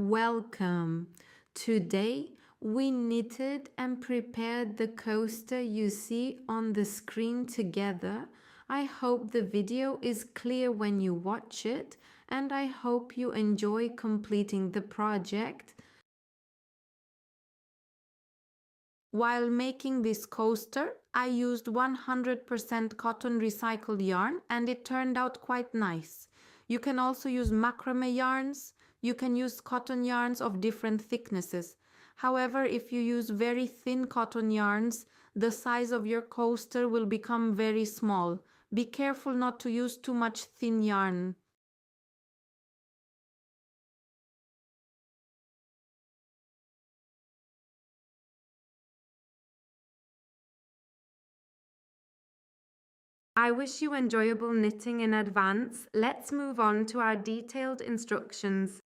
Welcome! Today we knitted and prepared the coaster you see on the screen together. I hope the video is clear when you watch it, and I hope you enjoy completing the project. While making this coaster, I used 100% cotton recycled yarn and it turned out quite nice. You can also use macrame yarns. You can use cotton yarns of different thicknesses. However, if you use very thin cotton yarns, the size of your coaster will become very small. Be careful not to use too much thin yarn. I wish you enjoyable knitting in advance. Let's move on to our detailed instructions.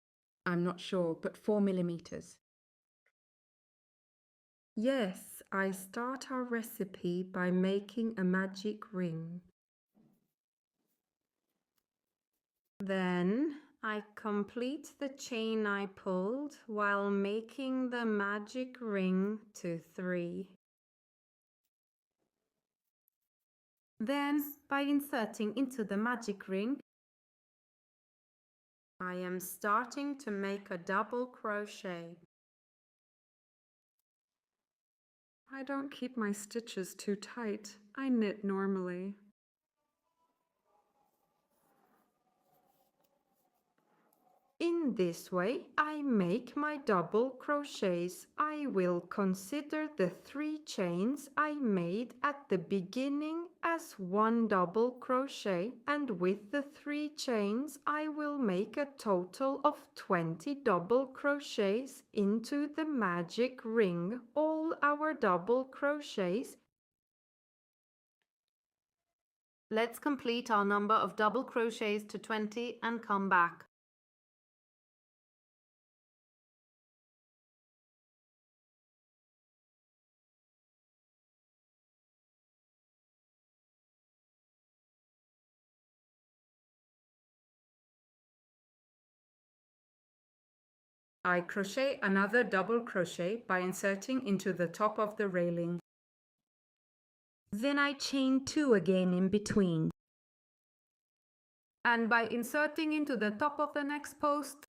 I'm not sure, but 4 millimeters. Yes, I start our recipe by making a magic ring. Then I complete the chain I pulled while making the magic ring to 3. Then, by inserting into the magic ring, I am starting to make a double crochet. I don't keep my stitches too tight. I knit normally. In this way, I make my double crochets. I will consider the 3 chains I made at the beginning as 1 double crochet, and with the 3 chains I will make a total of 20 double crochets into the magic ring, all our double crochets. Let's complete our number of double crochets to 20 and come back. I crochet another double crochet by inserting into the top of the railing. Then I chain 2 again in between. And by inserting into the top of the next post,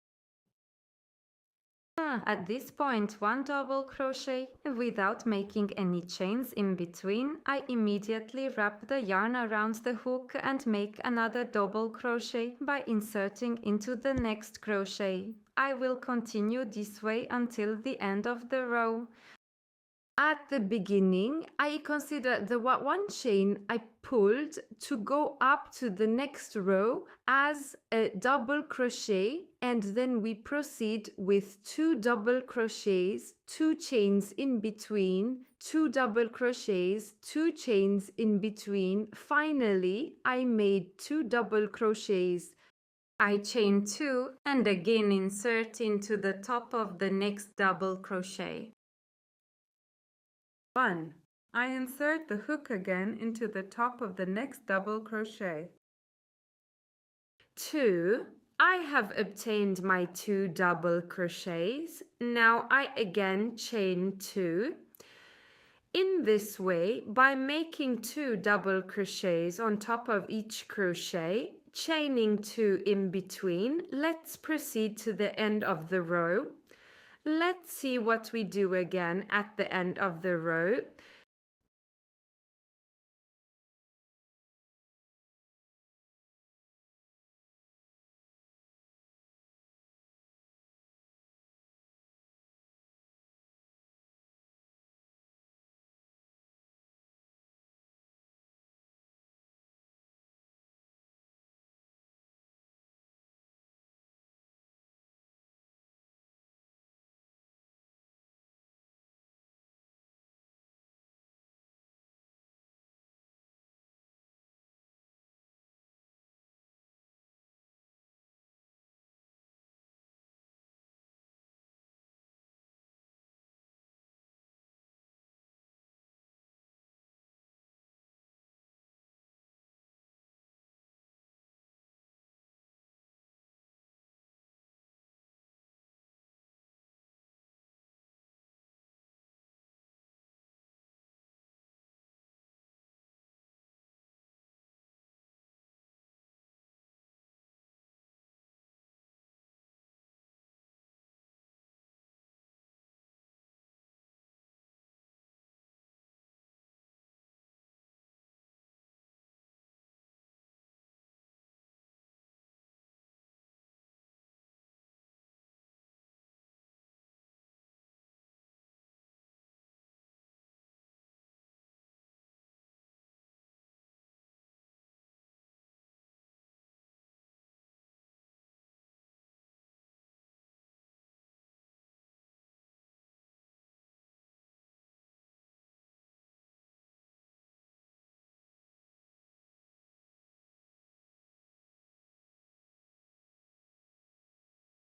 at this point 1 double crochet. Without making any chains in between, I immediately wrap the yarn around the hook and make another double crochet by inserting into the next crochet. I will continue this way until the end of the row. At the beginning, I consider the one chain I pulled to go up to the next row as a double crochet, and then we proceed with 2 double crochets, 2 chains in between, 2 double crochets, 2 chains in between. Finally, I made 2 double crochets. I chain 2 and again insert into the top of the next double crochet. 1. I insert the hook again into the top of the next double crochet. 2. I have obtained my 2 double crochets. Now I again chain 2. In this way, by making 2 double crochets on top of each crochet, chaining 2 in between, let's proceed to the end of the row. Let's see what we do again at the end of the row.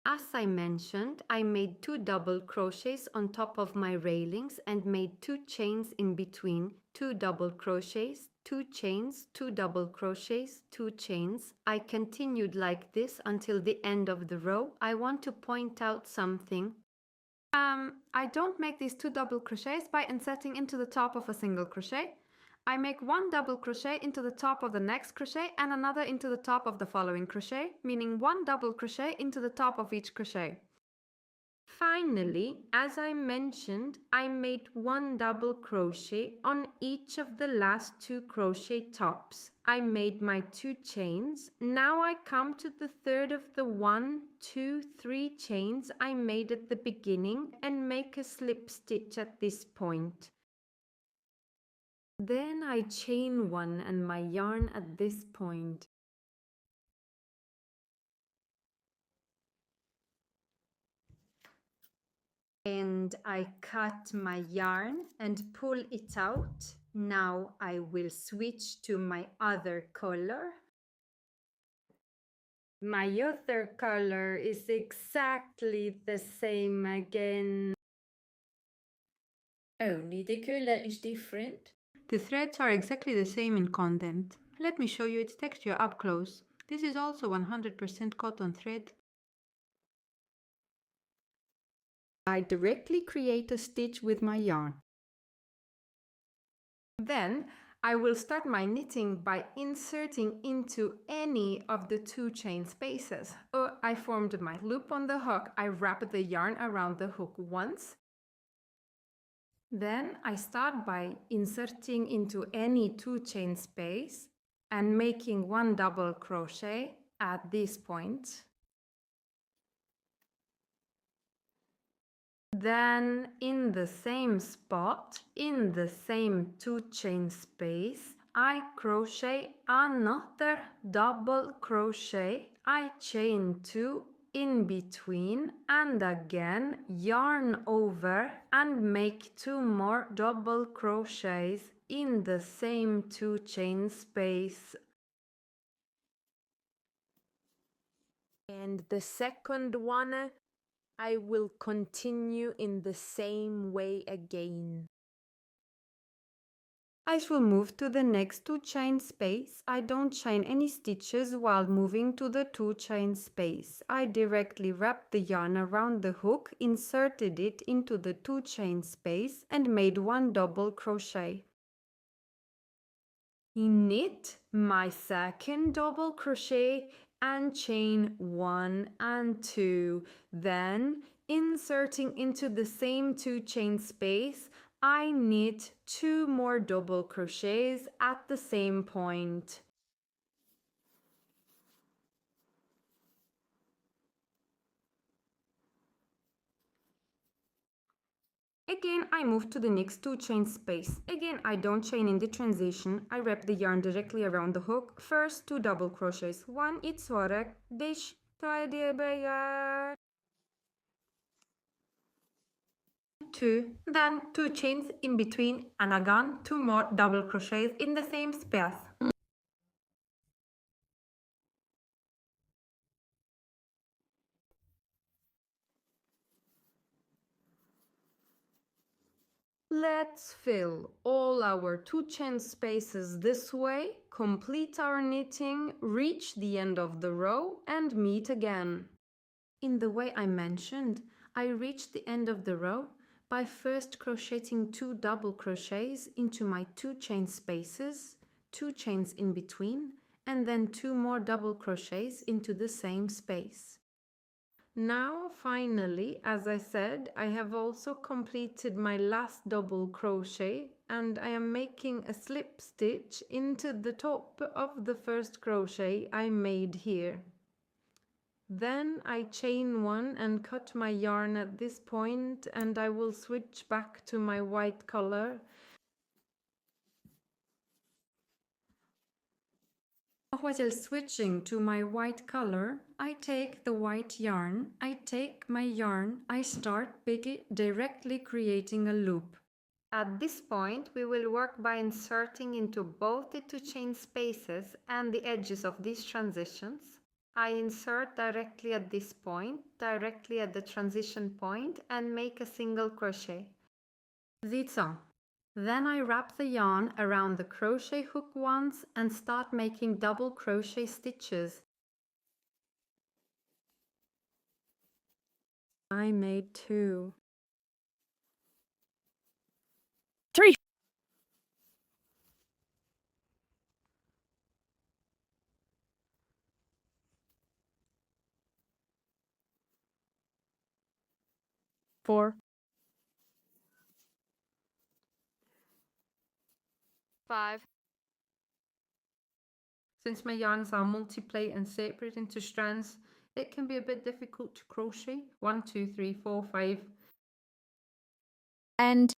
As I mentioned, I made 2 double crochets on top of my railings and made 2 chains in between, 2 double crochets, 2 chains, 2 double crochets, 2 chains. I continued like this until the end of the row. I want to point out something. I don't make these 2 double crochets by inserting into the top of a single crochet. I make 1 double crochet into the top of the next crochet and another into the top of the following crochet, meaning 1 double crochet into the top of each crochet. Finally, as I mentioned, I made 1 double crochet on each of the last 2 crochet tops. I made my 2 chains. Now I come to the third of the 1, 2, 3 chains I made at the beginning and make a slip stitch at this point. Then I chain 1 and my yarn at this point. And I cut my yarn and pull it out. Now I will switch to my other color. My other color is exactly the same again. Only the color is different. The threads are exactly the same in content. Let me show you its texture up close. This is also 100% cotton thread. I directly create a stitch with my yarn. Then I will start my knitting by inserting into any of the 2 chain spaces. I formed my loop on the hook. I wrap the yarn around the hook once. Then I start by inserting into any 2 chain space and making 1 double crochet at this point. Then in the same spot, in the same 2 chain space, I crochet another double crochet. I chain 2 in between and again yarn over and make 2 more double crochets in the same 2 chain space. And the second one, I will continue in the same way again. I shall move to the next 2 chain space. I don't chain any stitches while moving to the 2 chain space. I directly wrapped the yarn around the hook, inserted it into the 2 chain space and made 1 double crochet. Knit my second double crochet and chain 1 and 2. Then inserting into the same 2 chain space, I knit 2 more double crochets at the same point. Again, I move to the next 2 chain space. Again, I don't chain in the transition. I wrap the yarn directly around the hook. First 2 double crochets. 1 itt svarar dish tidy 2, then 2 chains in between and again 2 more double crochets in the same space. Let's fill all our 2 chain spaces this way, complete our knitting, reach the end of the row and meet again. In the way I mentioned, I reached the end of the row by first crocheting 2 double crochets into my 2 chain spaces, 2 chains in between, and then 2 more double crochets into the same space. Now, finally, as I said, I have also completed my last double crochet and I am making a slip stitch into the top of the first crochet I made here. Then I chain 1 and cut my yarn at this point and I will switch back to my white color. While switching to my white color, I take the white yarn, I start directly creating a loop. At this point, we will work by inserting into both the 2 chain spaces and the edges of these transitions. I insert directly at this point, directly at the transition point, and make a single crochet. That's all. Then I wrap the yarn around the crochet hook once and start making double crochet stitches. I made 2. 3, 4, 5. Since my yarns are multi-play and separate into strands, it can be a bit difficult to crochet 1, 2, 3, 4, 5. And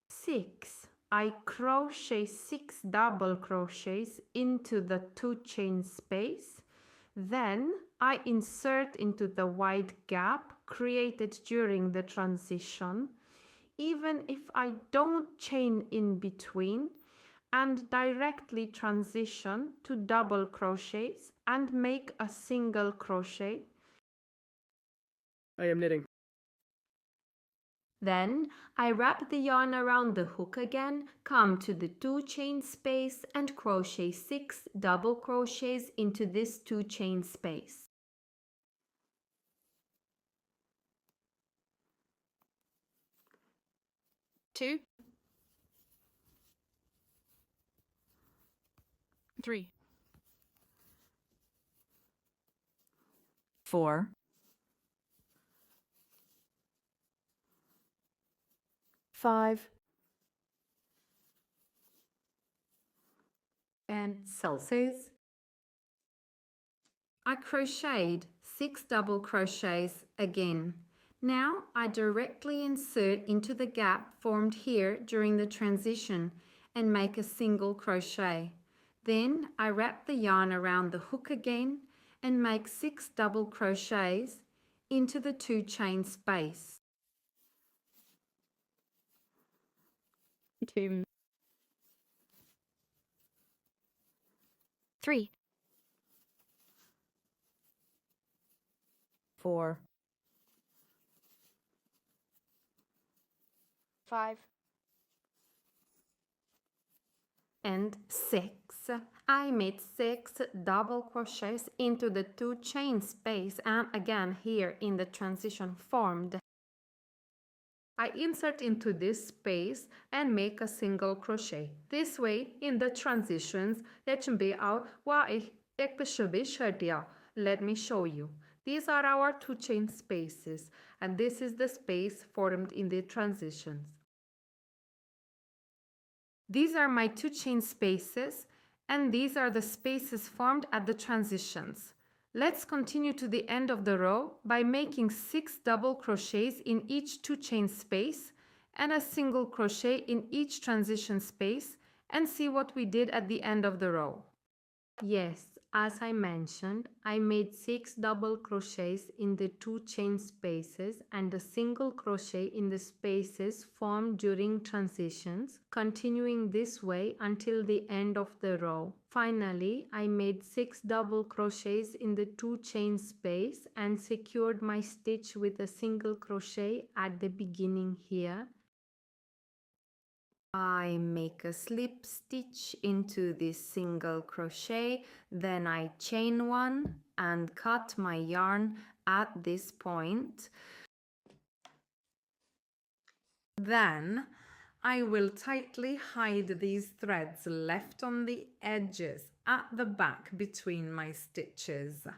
6. I crochet 6 double crochets into the 2 chain space. Then I insert into the wide gap created during the transition, even if I don't chain in between, and directly transition to double crochets and make a single crochet. I am knitting. Then I wrap the yarn around the hook again, come to the 2 chain space and crochet 6 double crochets into this 2 chain space. two, 3, 4, 5, And Celsius. I crocheted 6 double crochets again. Now I directly insert into the gap formed here during the transition and make a single crochet. Then I wrap the yarn around the hook again and make 6 double crochets into the 2 chain space. 2, 3, 4, 5, And 6. I made 6 double crochets into the 2 chain space and again here in the transition formed. I insert into this space and make a single crochet. This way in the transitions let me out let me show you. These are our 2 chain spaces and this is the space formed in the transitions. These are my 2 chain spaces and these are the spaces formed at the transitions. Let's continue to the end of the row by making 6 double crochets in each 2 chain space and a single crochet in each transition space and see what we did at the end of the row. Yes, as I mentioned, I made 6 double crochets in the 2 chain spaces and a single crochet in the spaces formed during transitions, continuing this way until the end of the row. Finally, I made 6 double crochets in the 2 chain space and secured my stitch with a single crochet at the beginning here. I make a slip stitch into this single crochet, then I chain one and cut my yarn at this point. Then I will tightly hide these threads left on the edges at the back between my stitches.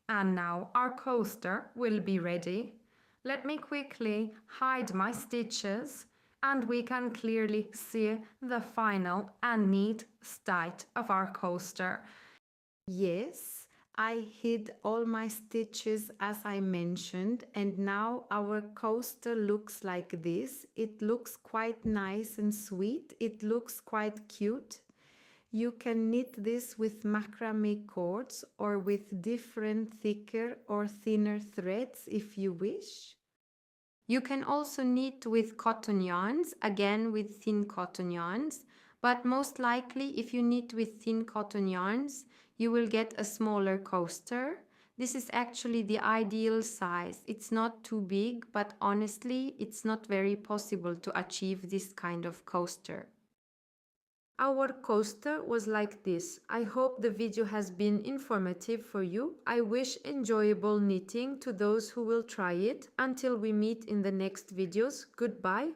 And now our coaster will be ready. Let me quickly hide my stitches and we can clearly see the final and neat state of our coaster. Yes, I hid all my stitches as I mentioned and now our coaster looks like this. It looks quite nice and sweet. It looks quite cute. You can knit this with macrame cords or with different thicker or thinner threads if you wish. You can also knit with cotton yarns, again with thin cotton yarns, but most likely if you knit with thin cotton yarns, you will get a smaller coaster. This is actually the ideal size. It's not too big, but honestly, it's not very possible to achieve this kind of coaster. Our coaster was like this. I hope the video has been informative for you. I wish enjoyable knitting to those who will try it. Until we meet in the next videos, goodbye.